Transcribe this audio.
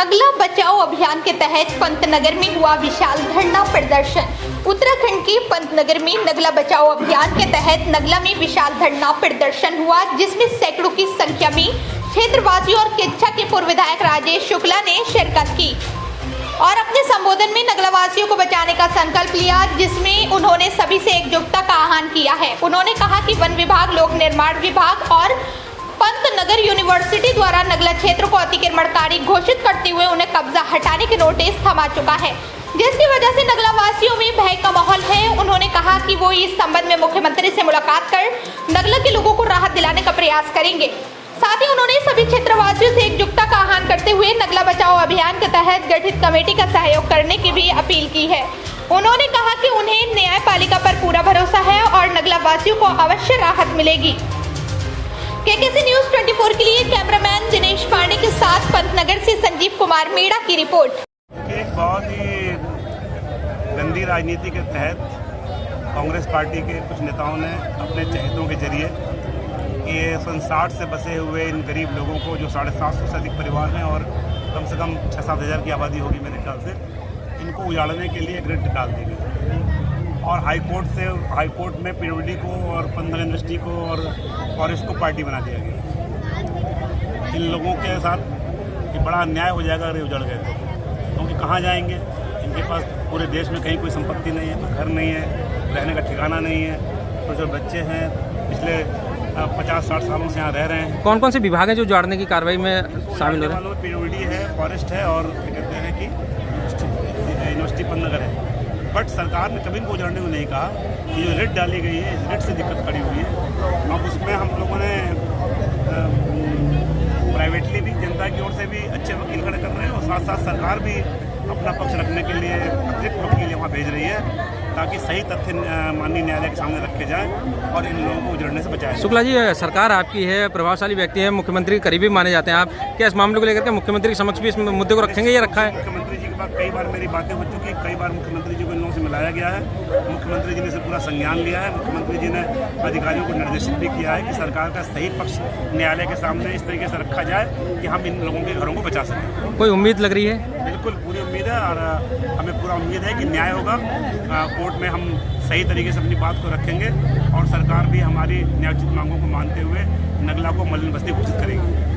नगला बचाओ अभियान के तहत पंतनगर में हुआ विशाल धरना प्रदर्शन। उत्तराखंड के पंतनगर में नगला बचाओ अभियान के तहत नगला में विशाल धरना प्रदर्शन हुआ, जिसमें सैकड़ों की संख्या में क्षेत्रवासियों और किच्छा के पूर्व विधायक राजेश शुक्ला ने शिरकत की और अपने संबोधन में नगला वासियों को बचाने का संकल्प लिया, जिसमें उन्होंने सभी से एकजुटता का आह्वान किया है। उन्होंने कहा कि वन विभाग, लोक निर्माण विभाग और पंतनगर यूनिवर्सिटी द्वारा नगला क्षेत्र को अतिक्रमणकारी घोषित करते हुए उन्हें कब्जा हटाने के नोटिस थमा चुका है, जिसकी वजह से नगला वासियों में भय का माहौल है। उन्होंने कहा कि वो इस संबंध में मुख्यमंत्री से मुलाकात कर नगला के लोगों को राहत दिलाने का प्रयास करेंगे। साथ ही उन्होंने सभी क्षेत्रवासियों से एकजुटता का आह्वान करते हुए नगला बचाओ अभियान के तहत गठित कमेटी का सहयोग करने की भी अपील की है। उन्होंने कहा कि उन्हें न्यायपालिका पर पूरा भरोसा है और नगला वासियों को अवश्य राहत मिलेगी। केकेसी न्यूज 24 के लिए कैमरामैन दिनेश पांडे के साथ पंतनगर से संजीव कुमार मेड़ा की रिपोर्ट। एक बहुत ही गंदी राजनीति के तहत कांग्रेस पार्टी के कुछ नेताओं ने अपने चहेतों के जरिए ये 60 से बसे हुए इन गरीब लोगों को, जो 750 से अधिक परिवार हैं और कम से कम 6-7 हज़ार की आबादी होगी मेरे ख्याल से, इनको उजाड़ने के लिए ग्रिड डाल दी गई और हाईकोर्ट में पीडब्ल्यूडी को और पंतनगर यूनिवर्सिटी को और फॉरेस्ट को पार्टी बना दिया गया। इन लोगों के साथ ये बड़ा अन्याय हो जाएगा अगर ये उजड़ गए तो, क्योंकि कहाँ जाएंगे? इनके पास पूरे देश में कहीं कोई संपत्ति नहीं है, कोई घर नहीं है, रहने का ठिकाना नहीं है। तो जो बच्चे हैं पिछले 50-60 सालों से यहाँ रह रहे हैं। कौन कौन से विभाग हैं जो उजाड़ने की कार्रवाई में शामिल हो रहे हैं? पीडब्ल्यूडी है, फॉरेस्ट है और क्या कहते हैं कि यूनिवर्सिटी पंतनगर है। बट सरकार ने कभी इनको उजाड़ने को नहीं कहा। ये जो रेट डाली गई है, इस रेट से दिक्कत खड़ी हुई है। अब उसमें हम लोगों ने प्राइवेटली भी, जनता की ओर से भी अच्छे वकील खड़े कर रहे हैं और साथ साथ सरकार भी अपना पक्ष रखने के लिए अतिरिक्त वकील वहाँ भेज रही है, ताकि सही तथ्य माननीय न्यायालय के सामने रखे जाएं और इन लोगों को उजड़ने से बचाया। शुक्ला जी, सरकार आपकी है, प्रभावशाली व्यक्ति है, मुख्यमंत्री के करीबी माने जाते हैं आप, क्या इस मामले को लेकर के मुख्यमंत्री के समक्ष भी इस मुद्दे को रखेंगे या रखा है? मुख्यमंत्री जी के पास कई बार मेरी बातें हो चुकी, कई बार मुख्यमंत्री जी को इन लोगों से मिलाया गया है। मुख्यमंत्री जी ने इसे पूरा संज्ञान लिया है। मुख्यमंत्री जी ने अधिकारियों को निर्देशित भी किया है कि सरकार का सही पक्ष न्यायालय के सामने इस तरीके से रखा जाए कि हम इन लोगों के घरों को बचा सकें। कोई उम्मीद लग रही है? बिल्कुल पूरी उम्मीद है और हमें पूरा उम्मीद है कि न्याय होगा। कोर्ट में हम सही तरीके से अपनी बात को रखेंगे और सरकार भी हमारी न्यायोचित मांगों को मानते हुए नगला को मलिन बस्ती घोषित करेगी।